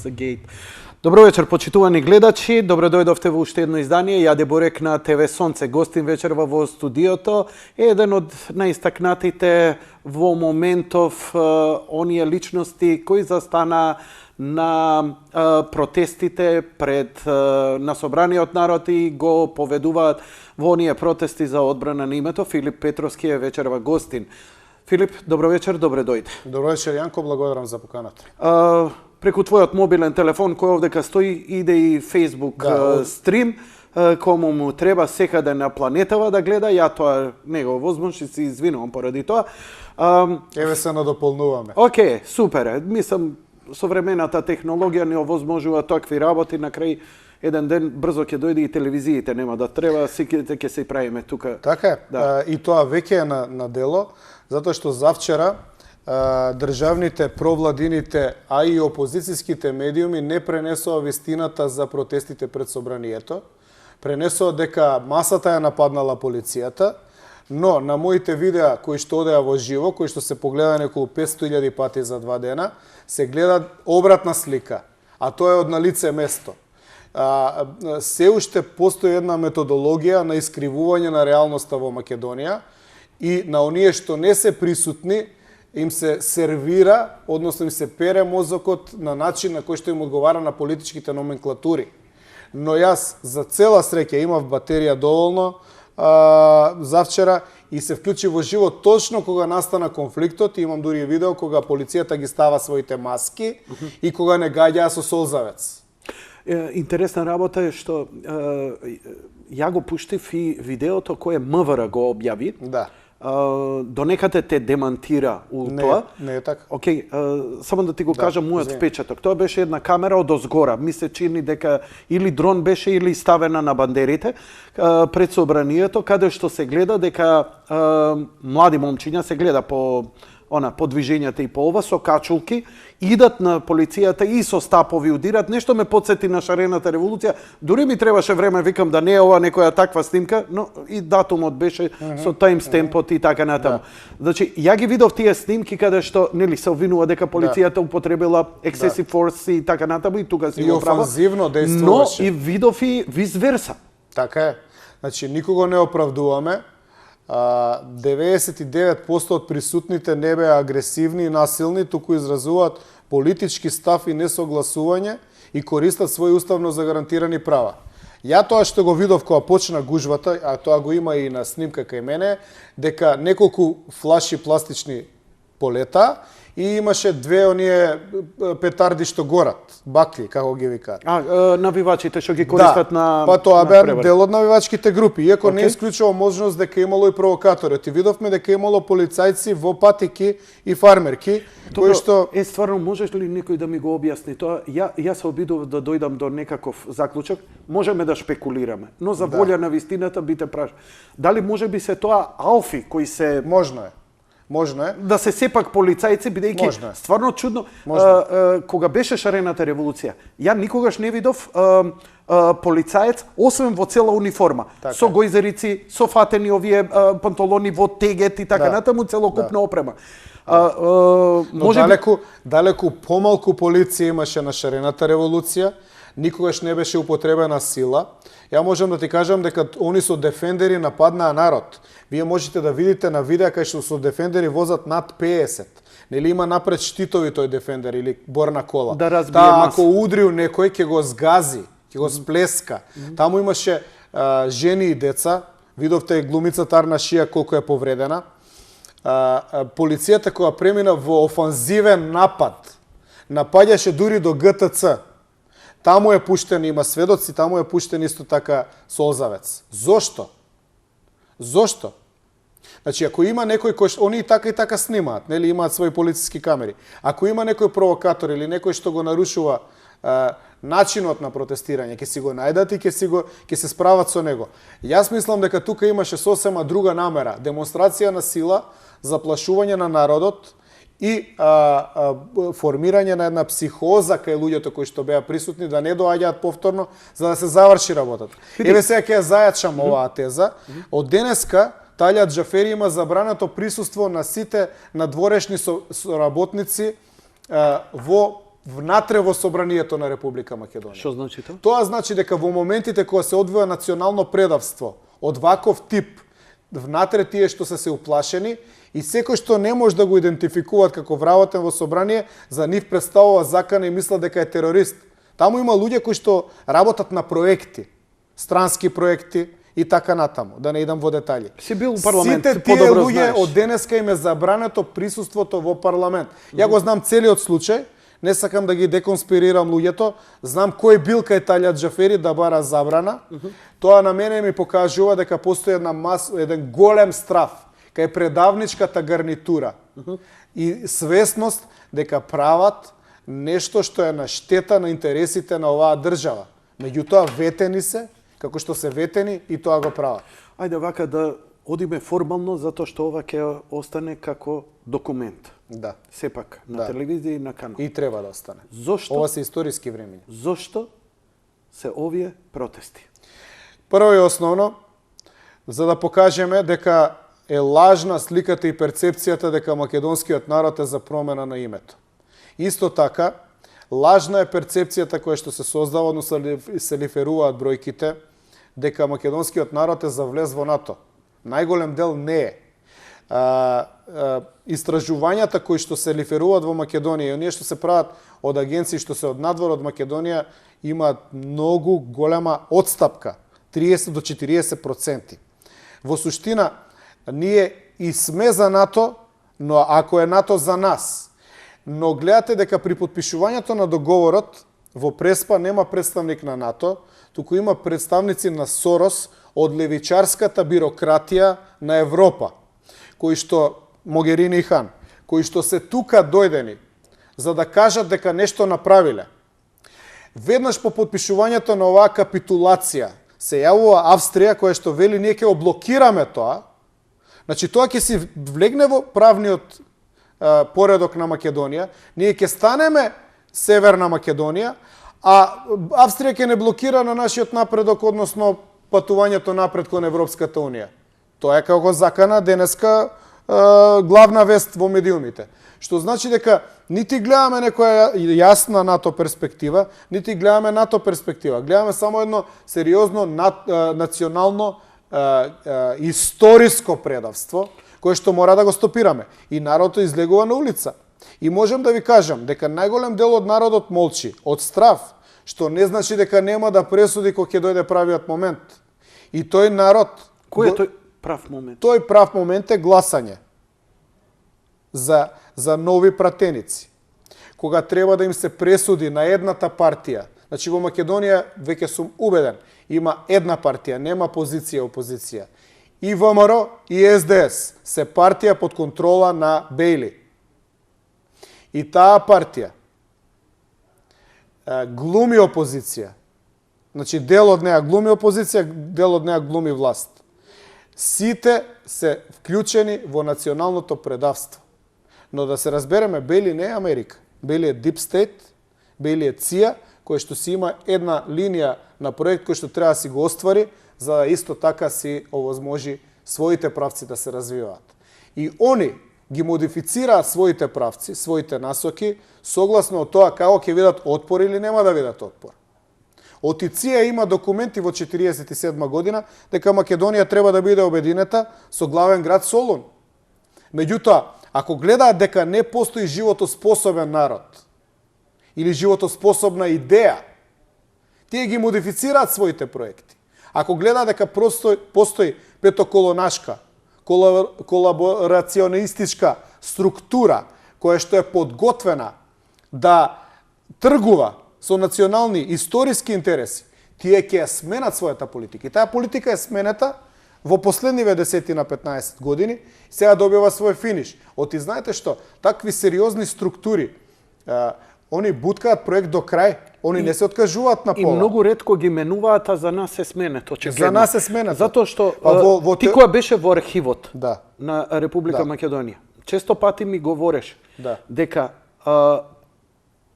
Gate. Добро вечер, почитувани гледачи. Добро дојдовте во уште едно издание. Јаде Борек на ТВ Сонце. Гостин вечерва во студиото е еден од најистакнатите во моментов оние личности кои застана на протестите пред на собраниот народ и го поведуваат во оние протести за одбрана на името. Филип Петровски е вечерва гостин. Филип, добро вечер, добре дојде. Добро вечер, Јанко, благодарам за поканата. Преку твојот мобилен телефон кој овдека стои, иде и Facebook стрим, кому му треба секаде на планетава да гледа. Ја тоа не го возможно, се извинувам поради тоа. Еве се надополнуваме. Океј, супер. Мислам, современата технологија не овозможува такви работи. На крај еден ден брзо ќе дојде и телевизиите, нема да треба, сите ќе се правиме тука. Така е, да. И тоа веќе е на дело, затоа што завчера државните, провладините, а и опозицијските медиуми не пренесоа вистината за протестите пред собранието. Пренесоа дека масата ја нападнала полицијата, но на моите видеа кои што одеа во живо, кои што се погледа неколку 500.000 пати за 2 дена, се гледа обратна слика, а тоа е од на лице место. Се уште постои една методологија на искривување на реалноста во Македонија и на оние што не се присутни им се сервира, односно им се пере мозокот на начин на кој што им одговара на политичките номенклатури. Но јас за цела среќа имав батерија доволно завчера и се вклучи во живо точно кога настана конфликтот. Имам дури видео кога полицијата ги става своите маски и кога не гаѓаа со солзавец. Интересна работа е што ја го пуштив и видеото кое МВР го објави. Да. Донекаде те демантира у тоа. Не е така. Океј, само да ти го кажам мојот впечаток. Тоа беше една камера од озгора. Ми се чини дека или дрон беше или ставена на бандерите пред собранието, каде што се гледа дека млади момчиња се гледа по движењата и по ова со качулки, идат на полицијата и со стапови удират. Нешто ме потсети на шарената револуција. Дури ми требаше време, викам да не е ова некоја таква снимка, но и датумот беше со тајмстемпот и така натаму. Значи, ја ги видов тие снимки каде што нели се обвинува дека полицијата употребила excessive force и така натаму и тука си го права. И офанзивно действуваше. Но и видов и виз верса. Така е. Значи, никого не оправдуваме. 99% од присутните не беа агресивни и насилни, туку изразуваат политички став и несогласување и користат своји уставно загарантирани права. Ја тоа што го видов кога почна гужвата, а тоа го има и на снимка кај мене, дека неколку флаши пластични полета и имаше две оние петарди што горат, бакли, како ги викаат. Навивачите што ги користат на па тоа беа дел од навивачките групи, иако не исклучува можност дека имало и провокатори. Ти видовме дека имало полицајци во патики и фармерки, кои што стварно можеш ли некој да ми го објасни тоа? Ја се обидов да дојдам до некаков заклучок. Можеме да шпекулираме, но за волја на вистината би те прашал. Дали може би се тоа алфи кои се можно е. Можно е. Да се сепак полицајци, бидејќи стварно чудно. Кога беше шарената револуција, ја никогаш не видов полицаец, освен во цела униформа, со гојзерици, со фатени овие панталони во тегет и така натаму, целокупна опрема. Но далеку помалку полиција имаше на шарената револуција, никогаш не беше употребена сила. Ја можам да ти кажам дека они со дефендери нападнаа народ. Вие можете да видите на видеа кај што со дефендери возат над 50. Нели има напред штитови тој дефендер или борна кола. Да разбие маса. Ако удрил некој, ќе го згази, ќе го сплеска. Таму имаше жени и деца. Видовте глумицата Арна Шија колку е повредена. Полицијата која премина во офанзивен напад, напаѓаше дури до ГТЦ. Таму е пуштен, има сведоци, таму е пуштен исто така солзавец. Зошто? Зошто? Значи, ако има некој кој они и така снимаат, нели имаат своји полициски камери. Ако има некој провокатор или некој што го нарушува начинот на протестирање, ќе си го најдат и ќе се справат со него. Јас мислам дека тука имаше сосема друга намера, демонстрација на сила, заплашување на народот и формирање на една психоза кај луѓето кои што беа присутни да не доаѓаат повторно за да се заврши работата. Еве сега ќе ја зајачам оваа теза. Од денеска Талјат Џафери има забрането присуство на сите надворешни соработници во внатре во собранието на Република Македонија. Што значи тоа? Тоа значи дека во моментите кога се одвива национално предавство од ваков тип, внатре тие што се уплашени и секој што не може да го идентификуваат како вработен во собрание, за нив представува закана и мислат дека е терорист. Таму има луѓе кои што работат на проекти, странски проекти и така натаму, да не идам во детали. Си бил во парламент, сите тие луѓе од денеска им е забрането присуството во парламент. Ја го знам целиот случај, не сакам да ги деконспирирам луѓето, знам кој бил кај Талјат Џафери да бара забрана. Тоа на мене ми покажува дека постои еден голем страф кај предавничката гарнитура и свесност дека прават нешто што е на штета на интересите на оваа држава. Меѓутоа ветени се, како што се ветени и тоа го прават. Ајде вака да одиме формално, затоа што ова ќе остане како документ. Да. Сепак, на телевизија и на канал. И треба да остане. Зошто? Ова се историски времења. Зошто се овие протести? Прво и основно, за да покажеме дека е лажна сликата и перцепцијата дека македонскиот народ е за промена на името. Исто така, лажна е перцепцијата која што се создава, но се лиферуваат бројките, дека македонскиот народ е за влез во НАТО. Најголем дел не е. Истражувањата кои што се лиферуваат во Македонија и оние што се прават од агенции што се од надвор од Македонија имаат многу голема отстапка, 30 до 40%. Во суштина, ние и сме за НАТО, но ако е НАТО за нас, но гледате дека при подпишувањето на договорот во Преспа нема представник на НАТО, туку има представници на Сорос од левичарската бирократија на Европа, кои што Могерини и Хан, кои што се тука дојдени за да кажат дека нешто направиле. Веднаш по подпишувањето на оваа капитулација се јавува Австрија која што вели ние ќе блокираме тоа. Значи тоа ќе си влегне во правниот поредок на Македонија, ние ќе станеме Северна Македонија, а Австрија ќе не блокира на нашиот напредок, односно патувањето напред кон Европската Унија. Тоа е како закана денеска главна вест во медиумите. Што значи дека нити гледаме некоја јасна НАТО перспектива, нити гледаме НАТО перспектива. Гледаме само едно сериозно национално историско предавство, кое што мора да го стопираме. И народот излегува на улица. И можем да ви кажам дека најголем дел од народот молчи, од страв, што не значи дека нема да пресуди кога ќе дојде правиот момент. И тој народ... Кој е тој прав момент? Тој прав момент е гласање за нови пратеници. Кога треба да им се пресуди на едната партија, значи во Македонија, веќе сум убеден, има една партија, нема позиција опозиција. И ВМРО и СДС се партија под контрола на Бејли. И таа партија глуми опозиција. Значи дел од неа глуми опозиција, дел од неа глуми власт. Сите се вклучени во националното предавство. Но да се разбереме, Бејли не е Америка. Бејли е Deep State, Бејли е ЦИА, кој што си има една линија на проект кој што треба да си го оствари, за да исто така си овозможи своите правци да се развиваат. И они ги модифицираат своите правци, своите насоки, согласно од тоа како ќе видат отпор или нема да видат отпор. Од ИЦИА има документи во 1947 година дека Македонија треба да биде обединета со главен град Солун. Меѓутоа, ако гледаат дека не постои животоспособен народ или животоспособна идеја, тие ги модифицираат своите проекти. Ако гледаат дека постои петоколонашка, колаборационистичка структура која што е подготвена да тргува со национални историски интереси, тие ќе сменат својата политика. И таа политика е сменета во последниве 10 на 15 години, сега добива свој финиш. Оти знаете што, такви сериозни структури, они буткаат проект до крај, они не се откажуваат на пола. И многу ретко ги менуваат, а за нас е сменето, очигледно. За нас е сменето. Затоа што ти која беше во архивот на Република Македонија, често пати ми говореш дека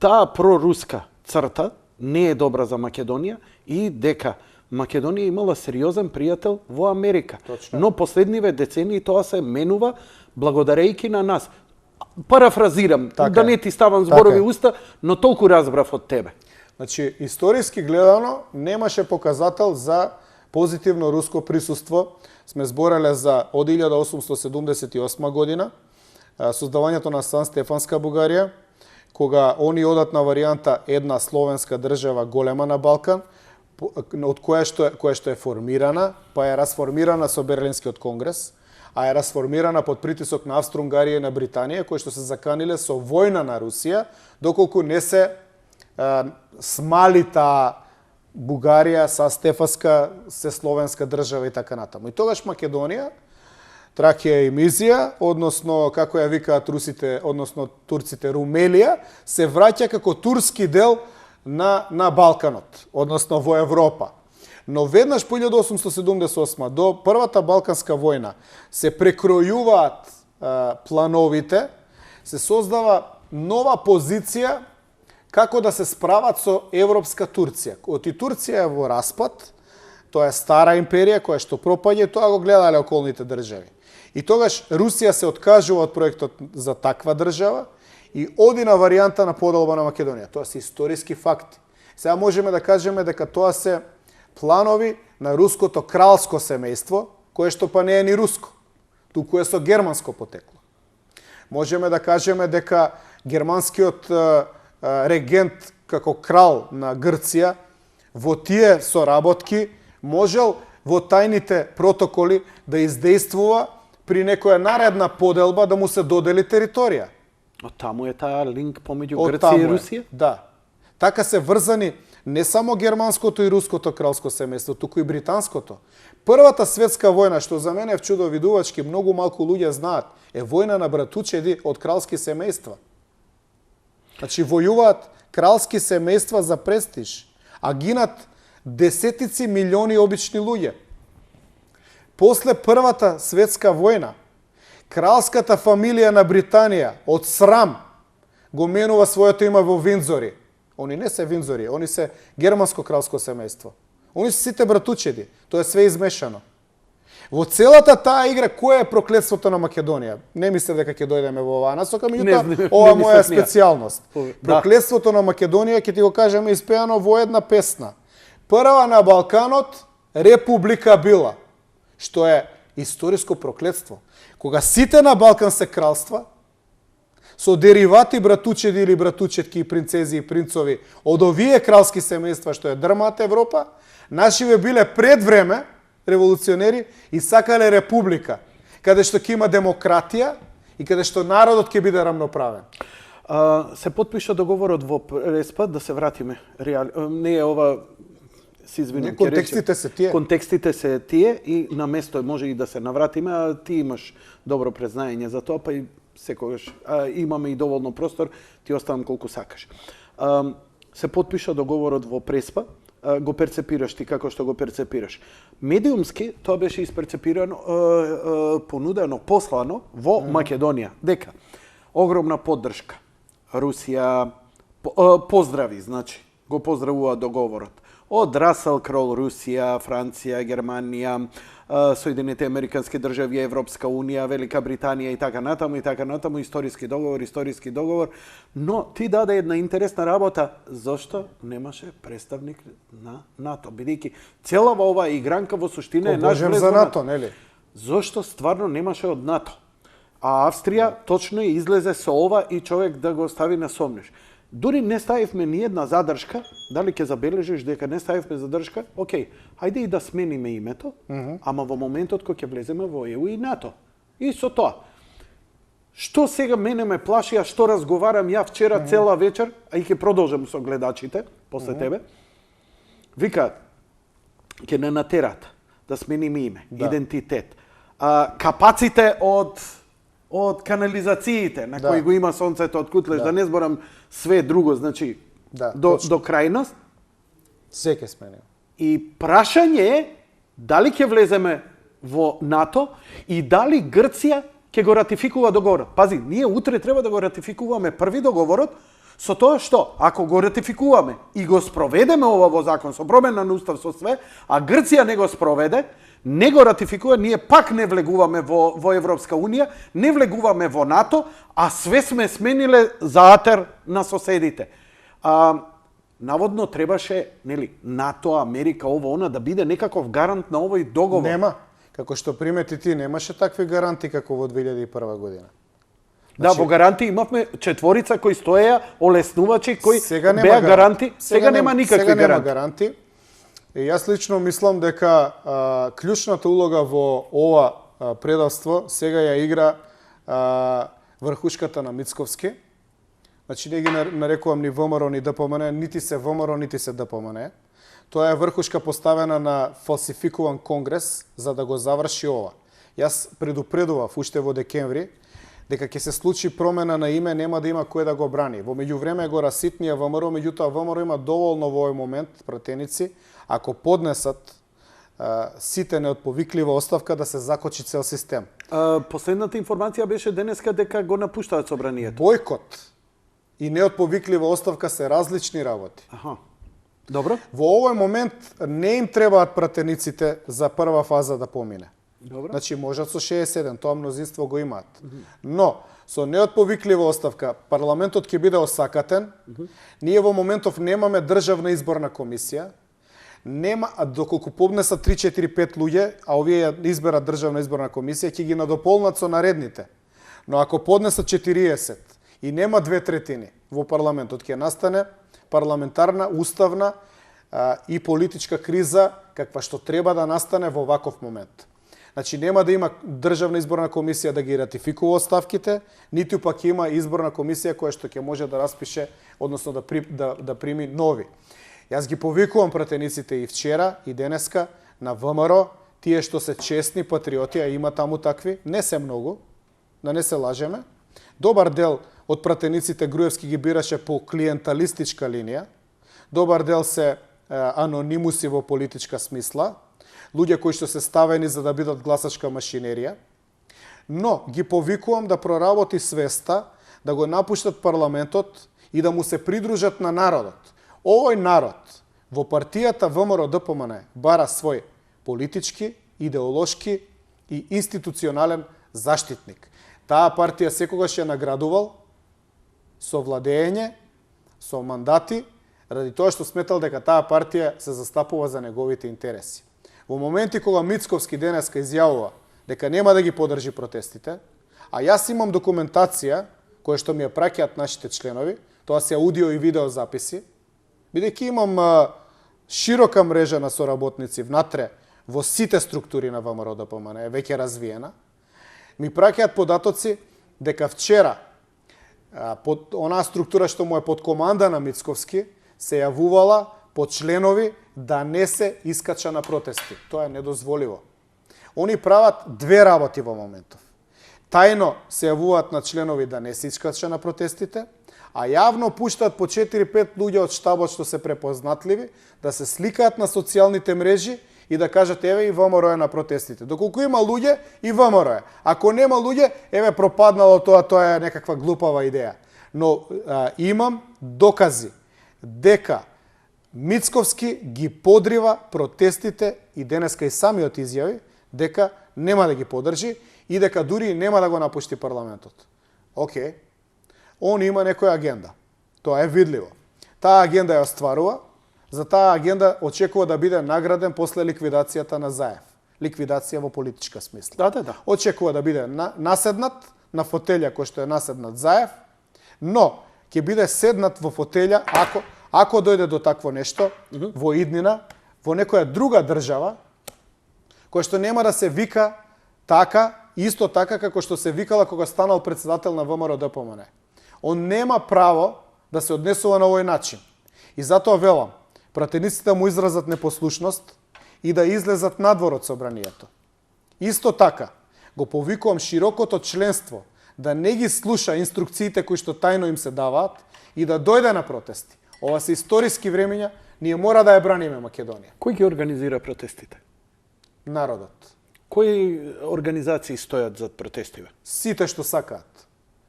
таа проруска црта не е добра за Македонија и дека Македонија имала сериозен пријател во Америка. Точно. Но последниве децении тоа се менува благодарејќи на нас. Парафразирам, да не ти ставам зборови уста, но толку разбрав од тебе. Значи, историски гледано, немаше показател за позитивно руско присуство. Сме збореле за од 1878 година, создавањето на Сан Стефанска Бугарија, кога они одат на варијанта една словенска држава голема на Балкан, од која што е формирана, па е расформирана со Берлинскиот конгрес, а е расформирана под притисок на Австро-Унгарија и на Британија, кои што се заканиле со војна на Русија, доколку не се смали таа Бугарија, Сан Стефанска, се словенска држава и така натаму. И тогаш Македонија, Тракија и Мизија, односно, како ја викаат русите, односно турците, Румелија, се враќа како турски дел на Балканот, односно во Европа. Но веднаш по 1878 до Првата Балканска војна се прекројуваат плановите, се создава нова позиција како да се справат со европска Турција. Оти Турција е во распад, тоа е стара империја која што пропаѓа, тоа го гледале околните држави. И тогаш Русија се откажува од проектот за таква држава и оди на варијанта на поделба на Македонија. Тоа се историски факти. Сега можеме да кажеме дека тоа се планови на руското кралско семејство, кое што па не е ни руско, туку е со германско потекло. Можеме да кажеме дека германскиот регент како крал на Грција во тие соработки можел во тајните протоколи да издействува при некоја наредна поделба да му се додели територија. Од таму е таа линк помеѓу Грција и Русија? Да. Така се врзани не само германското и руското кралско семејство, туку и британското. Првата светска војна, што за мене е чудовидувачки, многу малку луѓе знаат, е војна на братучеди од кралски семејства. Значи, војуваат кралски семејства за престиж, а гинат десетици милиони обични луѓе. После Првата светска војна, кралската фамилија на Британија од срам го менува своето име во Виндзори. Они не се Виндзори, они се германско кралско семејство. Они се сите братучеди, тоа е све измешано. Во целата таа игра, кој е проклетството на Македонија? Не мислев дека ќе дојдеме во оваа насока, меѓутоа ова е моја специјалност. Проклетството на Македонија ќе ти го кажеме испеано во една песна. Прва на Балканот, република била, што е историско проклетство. Кога сите на Балкан се кралства, со деривати братучеди или братучетки и принцези и принцови од овие кралски семејства што ја дрмаат Европа, нашиве биле пред време револуционери и сакале република, каде што ќе има демократија и каде што народот ќе биде рамноправен. Се потпиша договорот во Преспа, да се вратиме. Не е ова, се извинувам, контекстите се тие. Контекстите се тие и на место може и да се навратиме, а ти имаш добро презнаење за тоа, па и секогаш имаме и доволно простор, ти оставам колку сакаш. Се потпиша договорот во Преспа, го перцепираш ти како што го перцепираш. Медиумски тоа беше исперцепирано, понудено, послано во Македонија, дека огромна поддршка. Русија поздрави, значи, го поздравува договорот. Од Расел Крол, Русија, Франција, Германија, Соединените Американски држави, Европска Унија, Велика Британија и така натаму, историски договор, но ти даде една интересна работа, зошто немаше представник на НАТО, бидејќи целава оваа игранка во суштина е наш влез за НАТО, нели? Зошто стварно немаше од НАТО? А Австрија точно излезе со ова и човек да го стави на сомнеш. Дури не ставивме ни една задршка, дали ќе забележиш дека не ставивме задршка, окей, хајде и да смениме името, ама во моментот кој ќе влеземе во ЕУ и НАТО. И со тоа. Што сега мене ме плаши, а што разговарам ја вчера цела вечер, а и ќе продолжам со гледачите, после тебе, викаат, ќе не натерат да смениме име, идентитет, капаците од канализациите на кои го има сонцето од Кутлеш, да не зборам све друго, значи до крајност. Се ќе сменим. И прашање е дали ќе влеземе во НАТО и дали Грција ќе го ратификува договорот. Пази, ние утре треба да го ратификуваме први договорот, со тоа што, ако го ратификуваме и го спроведеме ова во закон, со промена на устав, со све, а Грција не го спроведе, не го ратификува, ние пак не влегуваме во Европска Унија, не влегуваме во НАТО, а све сме смениле за атер на соседите. Наводно требаше, нели, НАТО, Америка, ово, да биде некаков гарант на овој договор. Нема. Како што примети ти, немаше такви гаранти како во 2001 година. Да, во гаранти имавме четворица кои стоеја, олеснувачи, кои беа гаранти. Сега нема никакви гаранти. И јас лично мислам дека клучната улога во ова предавство сега ја игра врхушката на Мицковски. Значи, не ги нарекувам ни ВМРО, ни ДПМН, нити се ВМРО, нити се ДПМН. Тоа е врхушка поставена на фалсификуван конгрес за да го заврши ова. Јас предупредував уште во декември дека ќе се случи промена на име, нема да има кој да го брани. Во меѓувреме го раситнија ВМРО, меѓутоа ВМРО има доволно во овој момент пратеници, ако поднесат сите неотповиклива оставка да се закочи цел систем. Последната информација беше денеска дека го напуштаат собранието. Бојкот и неотповиклива оставка се различни работи. Аха. Добро. Во овој момент не им требаат пратениците за прва фаза да помине. Добро. Значи можат со 67, тоа мнозинство го имаат. Но со неотповиклива оставка парламентот ќе биде осакатен. Ние во моментов немаме државна изборна комисија. Нема, доколку поднесат 3-4-5 луѓе, а овие ја изберат државна изборна комисија, ќе ги надополнат со наредните. Но ако поднесат 40 и нема 2/3 во парламентот, ќе настане парламентарна, уставна и политичка криза, каква што треба да настане во ваков момент. Значи, нема да има државна изборна комисија да ги ратификува оставките, ниту пак има изборна комисија која што ќе може да распише, односно да прими нови. Јас ги повикувам пратениците и вчера, и денеска, на ВМРО, тие што се честни патриоти, а има таму такви, не се многу, да не се лажеме. Добар дел од пратениците Груевски ги бираше по клиенталистичка линија, добар дел се анонимуси во политичка смисла, луѓе кои што се ставени за да бидат гласачка машинерија, но ги повикувам да проработи свеста, да го напуштат парламентот и да му се придружат на народот. Овој народ во партијата ВМРО ДПМН бара свој политички, идеолошки и институционален заштитник. Таа партија секогаш ја наградувал со владење, со мандати, ради тоа што сметал дека таа партија се застапува за неговите интереси. Во моменти кога Мицковски денеска изјавува дека нема да ги подржи протестите, а јас имам документација која што ми ја праќаат нашите членови, тоа се аудио и видео записи, бидејќи имам широка мрежа на соработници внатре во сите структури на ВМРО ДПМН, е веќе развиена, ми праќаат податоци дека вчера под онаа структура што му е под команда на Мицковски се јавувала по членови да не се искача на протести. Тоа е недозволиво. Они прават две работи во моментов. Тајно се јавуваат на членови да не се искача на протестите, а јавно пуштаат по 4-5 луѓе од штабот што се препознатливи да се сликаат на социјалните мрежи и да кажат еве и ВМРО е на протестите. Доколку има луѓе и ВМРО е. Ако нема луѓе, еве пропаднало тоа е некаква глупава идеја. Но имам докази дека Мицковски ги подрива протестите и денеска и самиот изјави дека нема да ги подржи и дека дури нема да го напушти парламентот. Океј. Он има некоја агенда. Тоа е видливо. Таа агенда ја остварува, за таа агенда очекува да биде награден после ликвидацијата на Заев. Ликвидација во политичка смисла. Да. Очекува да биде наседнат на фотелја кој што е наседнат Заев, но ќе биде седнат во фотелја ако дојде до такво нешто во иднина, во некоја друга држава, која што нема да се вика така, исто така како што се викала кога станал председател на ВМРО ДПМН. Он нема право да се однесува на овој начин. И затоа велам, пратениците му изразат непослушност и да излезат надвор од собранието. Исто така, го повикувам широкото членство да не ги слуша инструкциите кои што тајно им се даваат и да дојде на протести. Ова се историски времења, ние мора да ја браниме Македонија. Кој ги организира протестите? Народот. Кои организации стојат зад протестиве? Сите што сакаат.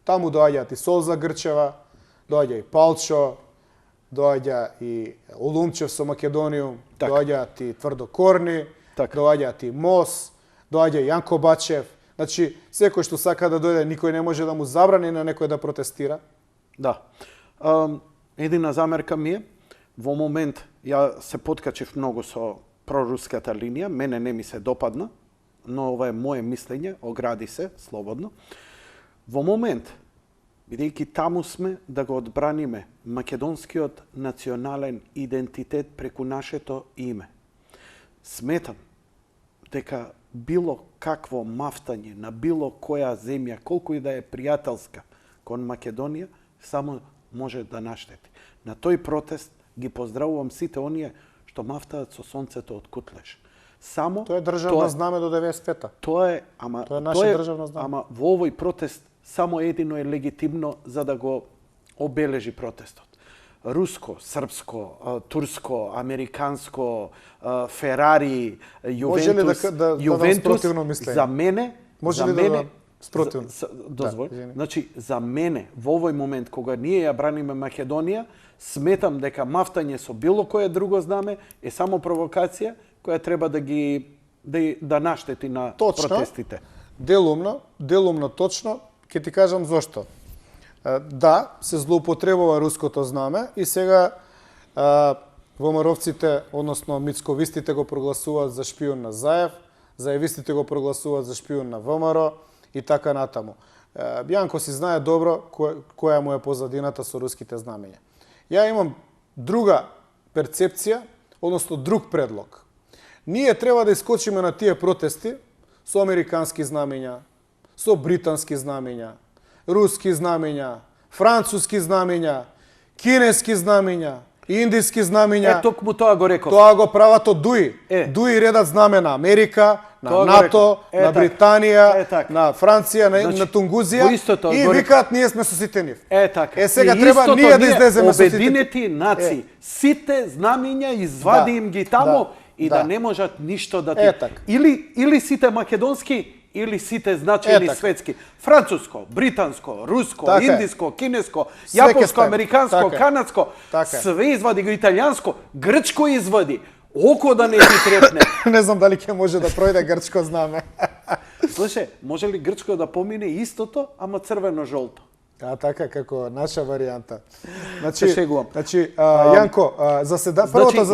Таму доаѓаат и Солза Грчева, доаѓа и Палчо, доаѓа и Олумчев со Македонијум, доаѓаат и Тврдокорни, Така. доаѓаат и МОС, доаѓа и Јанко Бачев. Значи, секој што сака да дојде, никој не може да му забрани на некој да протестира. Да. Едина замерка ми е, во момент ја се поткачив многу со проруската линија, мене не ми се допадна, но ова е моje мислење, огради се слободно. Во момент, бидејќи таму сме да го одбраниме македонскиот национален идентитет преку нашето име, сметам дека било какво мафтање на било која земја, колку и да е пријателска кон Македонија, само може да наштети. На тој протест ги поздравувам сите оние што мафтаат со сонцето од Кутлеш. Само Тоа е државно знаме до 95-та. Тоа е наше државно знаме. Ама во овој протест само едино е легитимно за да го обележи протестот. Руско, српско, турско, американско, Ферари, Јувентус, за мене, може ли да спротивно? Дозвој. Значи, за мене, во овој момент, кога ние ја браниме Македонија, сметам дека мафтање со било кое друго знаме е само провокација која треба да наштети на протестите. Делумно точно, ќе ти кажам зошто. Да, се злоупотребува руското знаме и сега ВМРО-вците, односно мицковистите го прогласуваат за шпион на Заев, заевистите го прогласуваат за шпион на ВМРО и така натаму. Јанко си знае добро која му е позадината со руските знамења. Ја имам друга перцепција, односно друг предлог. Ние треба да искочиме на тие протести со американски знамења, со британски знамења, руски знамења, француски знамења, кинески знамења, индиски знамења. Токму тоа го реков. Тоа го прават од ДУИ. ДУИ редат знаме на Америка, на НАТО, на Британија, на Франција, на Тунгузија и викаат ние сме со сите нив. Така. Сега треба ние да излеземе со сите. Обединети нации, сите знамења извади им ги таму и да не можат ништо да ти. Или сите македонски, или сите значајни светски. Француско, британско, руско, индиско, кинеско, јапонско, американско, канадско, све извади го, италијанско, грчко извади. Око да не ти трепне. Не знам дали ќе може да пројде грчко знаме. Слушај, може ли грчко да помине истото, ама црвено-жолто? Така, како наша варијанта. Значи, Јанко,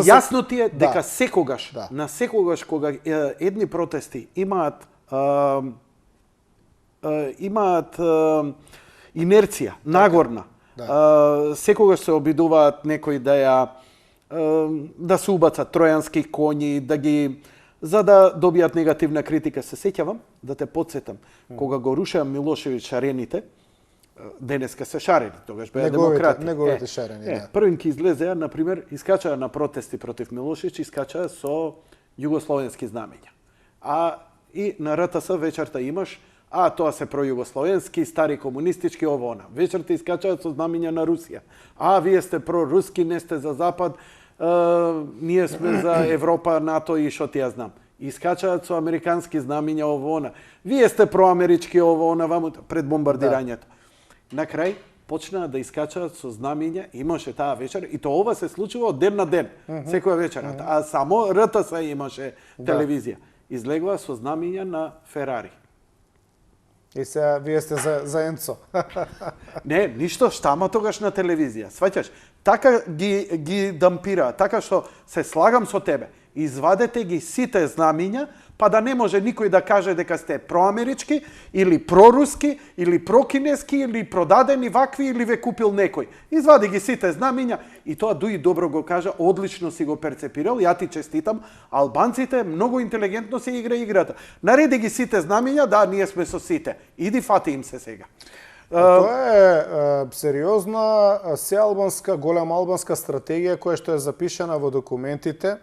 јасно ти е дека секогаш, на секогаш кога едни протести имаат инерција, нагорна, секогаш се обидуваат некои да се убацат тројански коњи, за да добијат негативна критика. Се сеќавам, да те подсетам, кога го рушеа Милошевиќ шарените, денеска се шарени, тогаш беа демократи. Неговите шарени, да. Првинки излезеа, например, искачаа на протести против Милошевиќ, искачаа со југословенски знамења. И на РТС вечерта имаш, тоа се пројугословенски, стари комунистички, ово она. Вечерта искачаат со знамења на Русија. Вие сте проруски, не сте за Запад, ние сме за Европа, НАТО и шо ти ја знам. Искачаат со американски знамења, ово она. Вие сте проамерички, ово она, пред бомбардирањето. На крај почнаа да искачаат со знамења, имаше таа вечер, и тоа ова се случува од ден на ден, секоја вечер. А само РТС имаше телевизија. Излегува со знамења на Ферари. И сега вие сте за Енцо. Не, ништо, штама тогаш на телевизија. Сваќаш, така ги дампира, така што се слагам со тебе. Извадете ги сите знамења, па да не може никој да каже дека сте проамерички, или проруски, или прокинески, или продадени вакви, или ве купил некој. Извади ги сите знамења и тоа Дуи добро го кажа, одлично си го перцепирал, ја ти честитам, албанците многу интелигентно се игра играта. Нареди ги сите знамења, да, ние сме со сите. Иди фати им се сега. Тоа е сериозна, сеалбанска, голема албанска стратегија која што е запишана во документите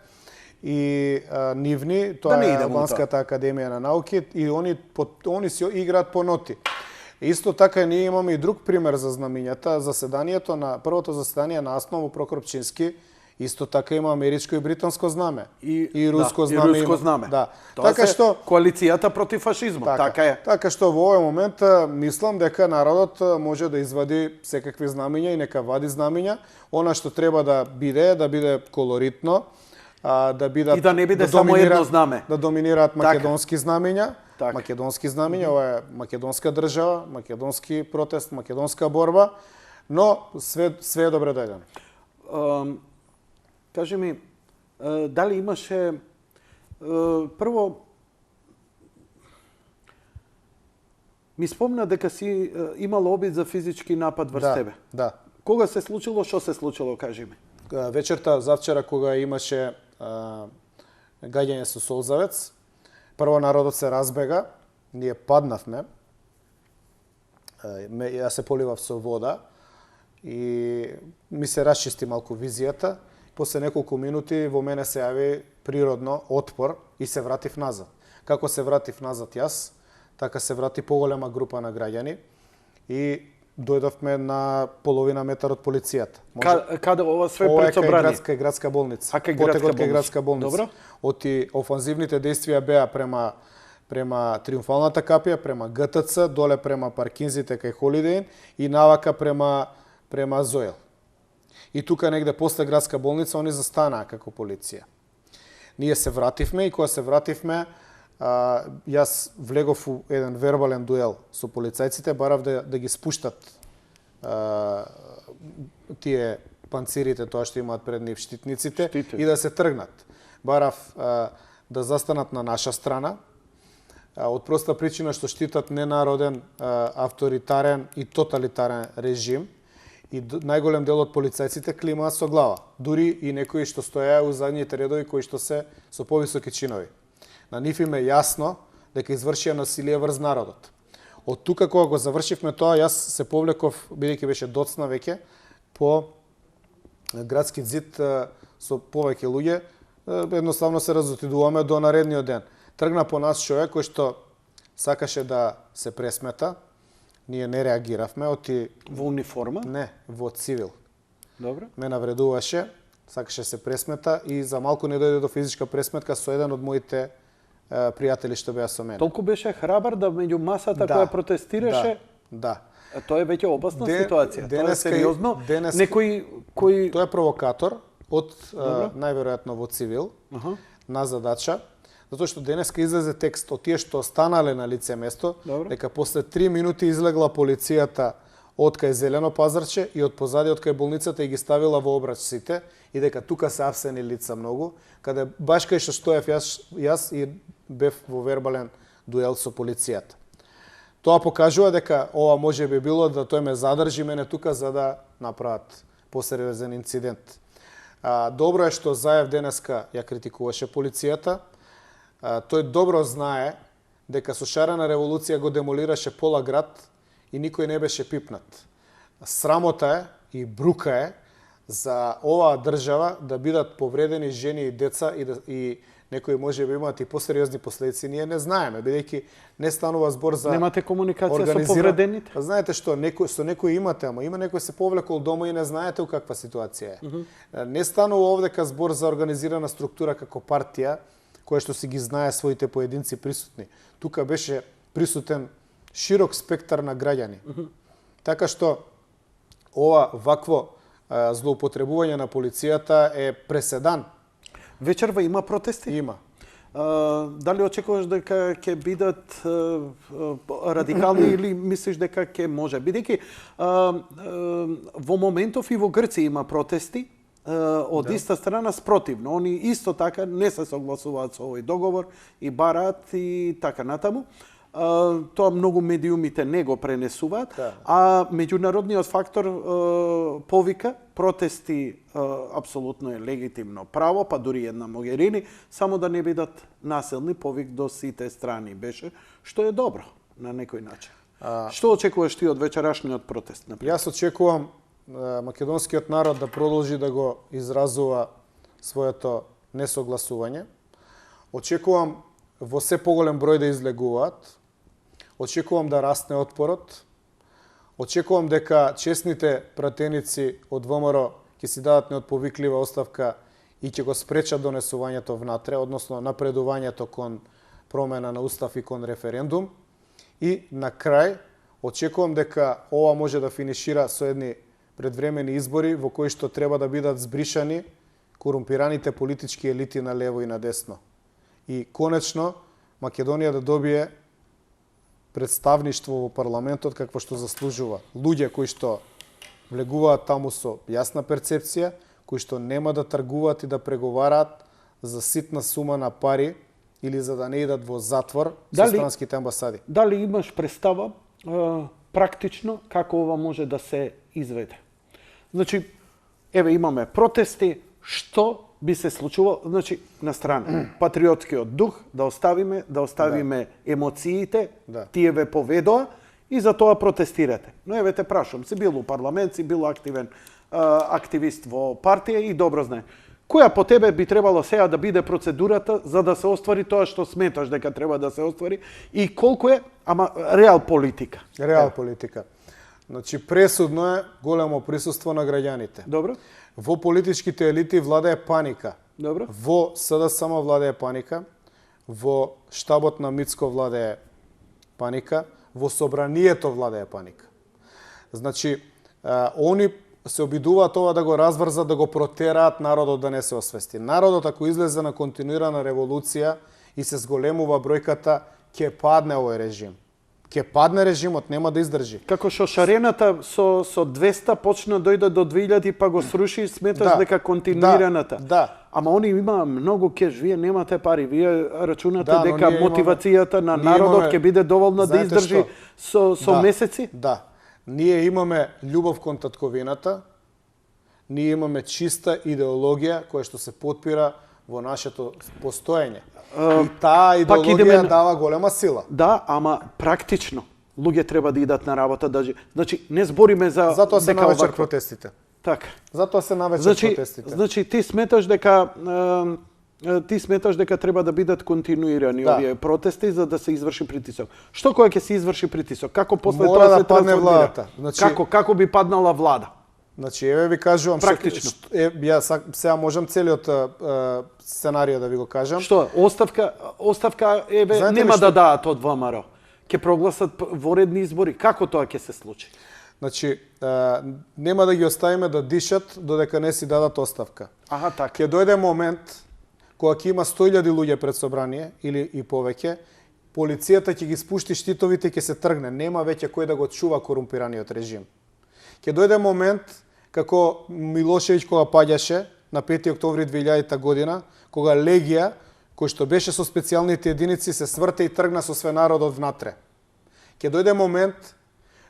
и нивни, тоа е Албанската академија на науки и они си играат по ноти. Исто така ние имаме и друг пример за знамењата. Заседанието на првото заседание на Асново Прокопчински исто така има америчко и британско знаме и руско знаме. И руско знаме. Да. Тоа така што коалицијата против фашизмот, така е. Така што во овој момент мислам дека народот може да извади секакви знамења и нека вади знамења. Она што треба да биде колоритно, да бидат И да не биде само едно знаме. Да доминираат македонски знамења. Така. Македонски знамења, ова е македонска држава, македонски протест, македонска борба, но све е добре дојдено. Кажи ми, дали имаше прво ми спомна дека си имал обид за физички напад врз тебе. Да. Кога се случило, што се случило, кажи ми? Вечерта завчера кога имаше гаѓање со солзавец, прво народот се разбега, ние паднавме, јас се поливав со вода и ми се расчисти малку визијата. После неколку минути во мене се јави природно отпор и се вратив назад. Како се вратив назад јас, така се врати поголема група на граѓани и дојдовме на половина метар од полицијата. Каде ова све пред собрание? Ова е градска болница. Потегот е градска болница. Добро. Оти офанзивните действија беа према Триумфалната капија, према ГТЦ, доле према паркинзите кај Холидеин и навака према Зоел. И тука негде после градска болница они застанаа како полиција. Ние се вративме и кога се вративме, јас влегов у еден вербален дуел со полицајците, барав да ги спуштат тие панцирите, тоа што имаат пред нив штитниците, и да се тргнат. Барав да застанат на наша страна, од проста причина што штитат ненароден, авторитарен и тоталитарен режим, и најголем дел од полицајците климаат со глава. Дури и некои што стоеа у задните редови, кои што се со повисоки чинови. На нив им е јасно дека извршија насилие врз народот. Од тука кога го завршивме тоа, јас се повлеков, бидејќи беше доцна веќе, по градски зид со повеќе луѓе, едноставно се разотидуваме до наредниот ден. Тргна по нас човек кој што сакаше да се пресмета, ние не реагиравме, во униформа? Не, во цивил. Добро. Ме навредуваше, сакаше се пресмета и за малку не дојде до физичка пресметка со еден од моите пријатели што беа со мене. Толку беше храбар да меѓу масата која протестираше? Да. Тоа е веќе опасна ситуација. Тоа е сериозно. Некој кој... Тоа е провокатор од најверојатно во цивил на задача, затоа што денеска излезе текст од тие што останале на лице место, дека после 3 минути излегла полицијата од кај Зелено пазарче и од позади од кај болницата и ги ставила во обрач сите, и дека тука се апсени лица многу, каде баш кај што стоев јас и бев во вербален дуел со полицијата. Тоа покажува дека ова може би било да тој ме задржи мене тука за да направат посериозен инцидент. Добро е што Заев денеска ја критикуваше полицијата. Тој добро знае дека со шарена револуција го демолираше пола град и никој не беше пипнат. Срамота е и брука е за оваа држава да бидат повредени жени и деца и некои може би имаат и посериозни последици, ние не знаеме, бидејќи не станува збор за... Немате комуникација со повредените? Знаете што, со некои имате, ама има некој се повлекол дома и не знаете у каква ситуација е. Не станува овдека збор за организирана структура како партија, која што си ги знае своите поединци присутни. Тука беше присутен широк спектар на граѓани. Така што ова вакво злоупотребување на полицијата е преседан. Вечерва има протести? Има. Дали очекуваш дека ќе бидат радикални или мислиш дека ќе може? Бидејќи во моментов и во Грција има протести од иста страна спротивно. Они исто така не се согласуваат со овој договор и бараат и така натаму. Тоа многу медиумите не го пренесуваат, а меѓународниот фактор повика протести апсолутно е легитимно право, па дури една Могерини, само да не бидат насилни, повик до сите страни беше, што е добро на некој начин. Што очекуваш ти од вечерашниот протест? Јас очекувам македонскиот народ да продолжи да го изразува своето несогласување. Очекувам во се поголем број да излегуваат. Очекувам да расне отпорот. Очекувам дека честните пратеници од ВМРО ќе си дадат неотповиклива оставка и ќе го спречат донесувањето внатре, односно напредувањето кон промена на устав и кон референдум. И на крај очекувам дека ова може да финишира со едни предвремени избори во кои што треба да бидат збришани корумпираните политички елити на лево и на десно. И конечно Македонија да добие представништво во парламентот какво што заслужува. Луѓе кои што влегуваат таму со јасна перцепција, кои што нема да тргуваат и да преговараат за ситна сума на пари или за да не идат во затвор со странските амбасади. Дали имаш представа практично како ова може да се изведе? Значи, еве имаме протести, што би се случувало, значи на страна патриотскиот дух да оставиме емоциите, тие ве поведоа и за тоа протестирате. Но еве те прашам, си бил у парламент, си бил активен активист во партија и добро знае. Која по тебе би требало сега да биде процедурата за да се оствари тоа што сметаш дека треба да се оствари и колку е, ама реал политика? Реал политика. Значи пресудно е големо присуство на граѓаните. Добро. Во политичките елити владее паника. Добро. Во СДСМ владее паника, во штабот на Мицко владее паника, во собранието владее паника. Значи, они се обидуваат ова да го разврзат, да го протераат народот да не се освести. Народот ако излезе на континуирана револуција и се зголемува бројката, ќе падне овој режим. Ќе падне режимот, нема да издржи. Како што шарената со 200 почна дојде до 2000 па го сруши, сметаш дека континуираната. Да. Ама они има многу кеш, вие немате пари, вие рачунате дека мотивацијата на народот ќе биде доволна да издржи со месеци? Да. Ние имаме љубов кон татковината, ние имаме чиста идеологија која што се потпира во нашето постоење. И таа идеологија дава голема сила. Да, ама практично луѓе треба да идат на работа, значи не збориме за затоа се навечер протестите. Така. Затоа се навечер протестите. Значи ти сметаш дека треба да бидат континуирани овие протести за да се изврши притисок. Што кога ќе се изврши притисок? Како после тоа се падне владата? Значи како би паднала влада? Значи еве ви кажувам практично. Ја сега можам целиот сценарио да ви го кажам. Што? Оставка еве нема да даат од ВМРО. Ќе прогласат воредни избори. Како тоа ќе се случи? Значи, нема да ги оставиме да дишат додека не си дадат оставка. Аха, така. Ќе дојде момент кога ќе има 100.000 луѓе пред собрание или и повеќе, полицијата ќе ги спушти штитовите и ќе се тргне. Нема веќе кој да го чува корумпираниот режим. Ќе дојде момент како Милошевиќ кога паѓаше на 5 октомври 2000 година, кога легија кој што беше со специјалните единици се сврте и тргна со све народот внатре. Ќе дојде момент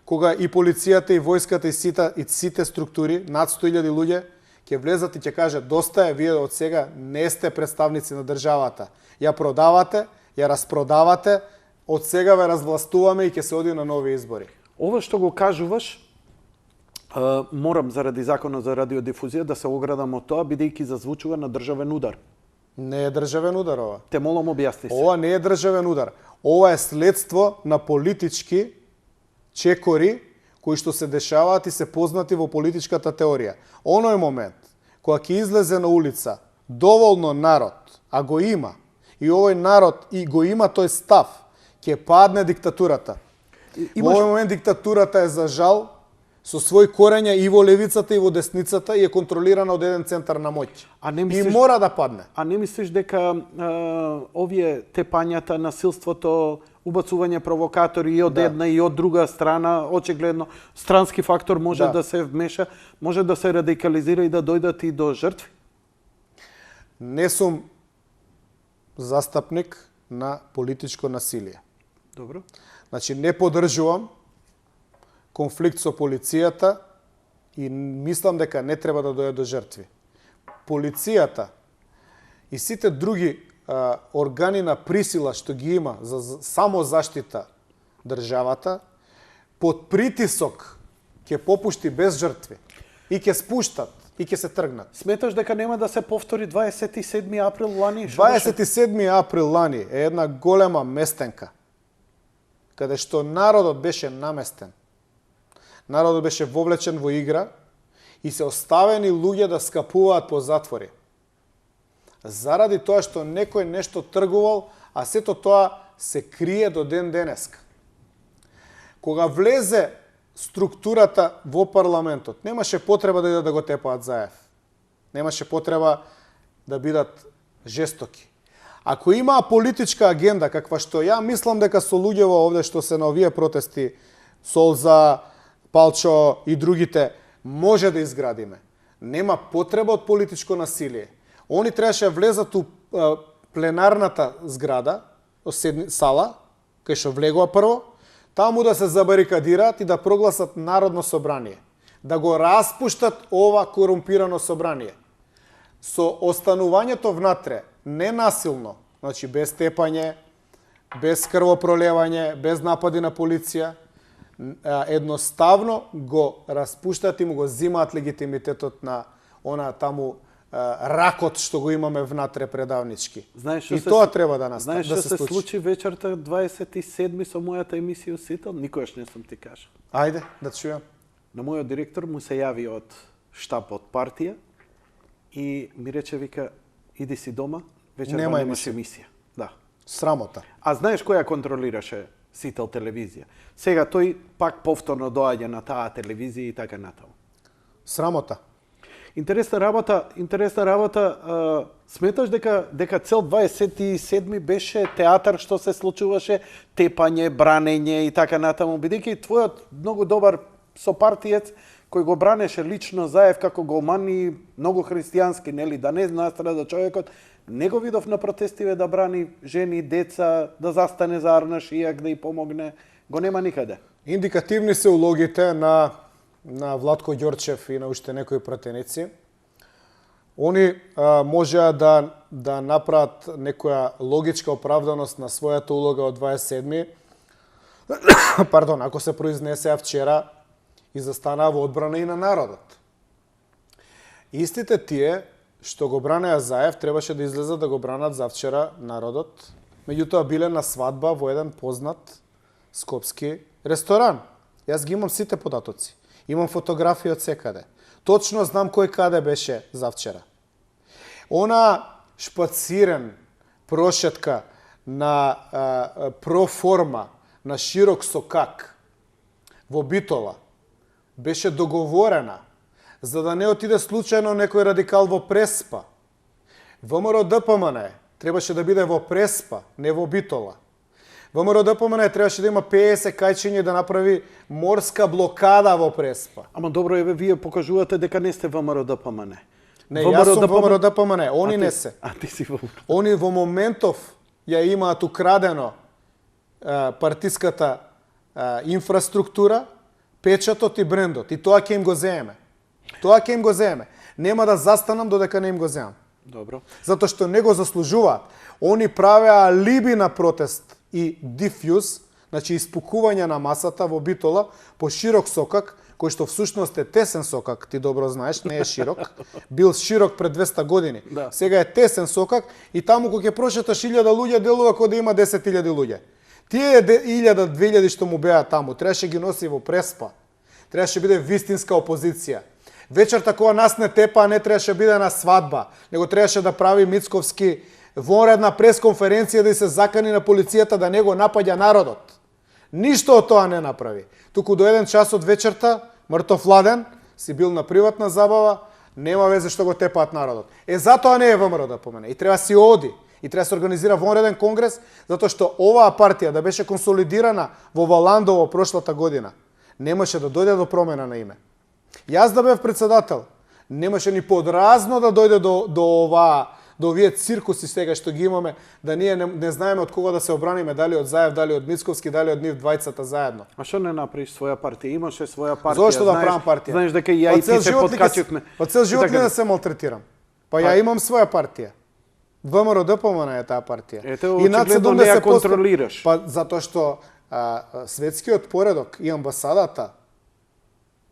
кога и полицијата и војската и сите структури над 100.000 луѓе ќе влезат и ќе кажат доста е, вие од сега не сте представници на државата. Ја продавате, ја распродавате, од сега ве развластуваме и ќе се оди на нови избори. Ова што го кажуваш, морам заради законот за радиодифузија да се оградам од тоа, бидејќи зазвучува на државен удар. Не е државен удар ова. Те молам објасни се. Ова не е државен удар. Ова е следство на политички чекори кои што се дешаваат и се познати во политичката теорија. Оној момент кога ќе излезе на улица доволно народ, а го има, и овој народ и го има тој став, ќе падне диктатурата. Во овој момент диктатурата е за жал со свој корења и во левицата и во десницата и е контролирана од еден центар на моќ. И мора да падне. А не мислиш дека овие тепањата, насилството, убацување провокатори и од една и од друга страна, очигледно странски фактор може да се вмеша, може да се радикализира и да дојдат и до жртви? Не сум застапник на политичко насилие. Добро. Значи не поддржувам конфликт со полицијата и мислам дека не треба да дојде до жртви. Полицијата и сите други органи на присила што ги има за само заштита државата, под притисок ќе попушти без жртви и ќе спуштат и ќе се тргнат. Сметаш дека нема да се повтори 27 април лани? 27 април лани е една голема местенка, каде што народот беше наместен. Народот беше вовлечен во игра и се оставени луѓе да скапуваат по затвори. Заради тоа што некој нешто тргувал, а сето тоа се крие до ден денеска. Кога влезе структурата во парламентот, немаше потреба да го тепаат заев. Немаше потреба да бидат жестоки. Ако има политичка агенда, каква што ја мислам дека со луѓево овде што се на овие протести, Солза, Палчо и другите, може да изградиме. Нема потреба од политичко насилие. Они требаше влезат у пленарната зграда, сала, кај што влегува прво, таму да се забарикадираат и да прогласат Народно собрание. Да го распуштат ова корумпирано собрание. Со останувањето внатре, ненасилно, значи без тепање, без крвопролевање, без напади на полиција, едноставно го распуштат и му го зимаат легитимитетот на она таму ракот што го имаме внатре предавнички. И тоа треба да настане. Знаеш што се случи вечерта 27 со мојата емисија Сител? Никогаш не сум ти кажал. Ајде, да чујам. На мојот директор му се јави од штаб од партија и ми рече, вика, иди си дома, вечерта немаш емисија. Да. Срамота. А знаеш која контролираше Сител телевизија? Сега тој пак повторно доаѓа на таа телевизија и така натаму. Срамота. Интересна работа, сметаш дека цел 27 беше театар што се случуваше, тепање, бранење и така натаму, бидејќи твојот многу добар сопартиец кој го бранеше лично Заев како голман и многу христијански, нели, да не настрада човекот, не го видов на протестиве да брани жени, деца, да застане за Арна Шијак, да ја помогне, го нема никаде. Индикативни се улогите на Владко Ѓорчев и на уште некои пратеници. Они можеа да направат некоја логичка оправданост на својата улога од 27. Пардон, ако се произнесеа вчера и застанаа во одбрана и на народот. Истите тие што го бранеа Заев требаше да излезат да го бранат завчера народот, меѓутоа биле на свадба во еден познат скопски ресторан. Јас ги имам сите податоци. Имам фотографии од секаде. Точно знам кој каде беше завчера. Она шпацирен прошетка на проформа на широк сокак во Битола беше договорена за да не отиде случајно некој радикал во Преспа. ВМРО ДПМН требаше да биде во Преспа, не во Битола. ВМРО ДПМН требаше да има 50 кајчиња да направи морска блокада во Преспа. Ама добро, еве, вие покажувате дека не сте ВМРО ДПМН. Не, јас сум ВМРО ДПМН, они не се. А ти си ВМРО. Они во моментов ја имаат украдено партиската инфраструктура, печатот и брендот. И тоа ќе им го земеме. Тоа ќе им го земеме. Нема да застанам додека не им го земам. Добро. Затоа што не го заслужуваат. Они правеа алиби на протест и дифјуз, значи испукување на масата во Битола по широк сокак, кој што всушност е тесен сокак, ти добро знаеш, не е широк. Бил широк пред 200 години. Да. Сега е тесен сокак и таму кога ќе прошеташ 1000 луѓе делува кога да има 10.000 луѓе. Тие 1000-2000 што му беа таму, требаше ги носи во Преспа. Требаше биде вистинска опозиција. Вечерта кога нас не тепа, не требаше биде на свадба, него требаше да прави Мицковски вонредна пресконференција да се закани на полицијата да не го напаѓа народот. Ништо од тоа не направи. Туку до 1 час од вечерта, мртов ладен, си бил на приватна забава, нема везе што го тепаат народот. Затоа не е ВМРО да помене. И треба си оди. И треба се организира вонреден конгрес, затоа што оваа партија да беше консолидирана во Валандово прошлата година, немаше да дојде до промена на име. Јас да бев председател, немаше ни подразно да дојде до овие циркуси сега што ги имаме, да ние не знаеме од кога да се обраниме, дали од Заев, дали од Мицковски, дали од нив двајцата заедно. А што не направиш своја партија? Имаше своја партија. Зошто да правам партија? Знаеш дека ја и ти се подкачивме. Па цел живот не да се малтретирам. Па ја имам своја партија. ВМРО ДПМН е таа партија. И очигледно не ја контролираш. Па затоа што светскиот поредок и амбасадата,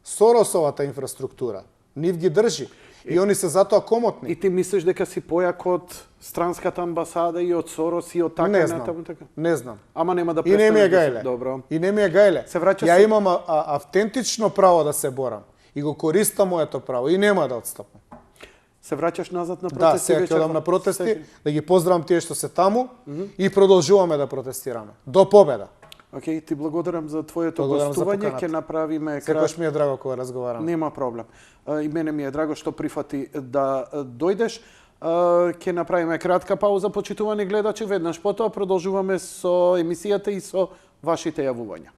Соросовата инфраструктура, нив ги држи. И они се затоа комотни. И ти мислиш дека си појак од странската амбасада и од Сорос и од така натаму така? Не знам. Ама нема да престанеш. И не ми е гајле. Добро. И не ми е гајле. Ја имам автентично право да се борам и го користам моето право и нема да отстапам. Се враќаш назад на протести? Да, сега ќе одам на протести, да ги поздравам тие што се таму и продолжуваме да протестираме до победа. Океј, ти благодарам за твоето гостување, ќе направиме Секогаш ми е драго кога разговарам. Нема проблем. И мене ми е драго што прифати да дојдеш. Ќе направиме кратка пауза, почитувани гледачи, веднаш потоа продолжуваме со емисијата и со вашите јавувања.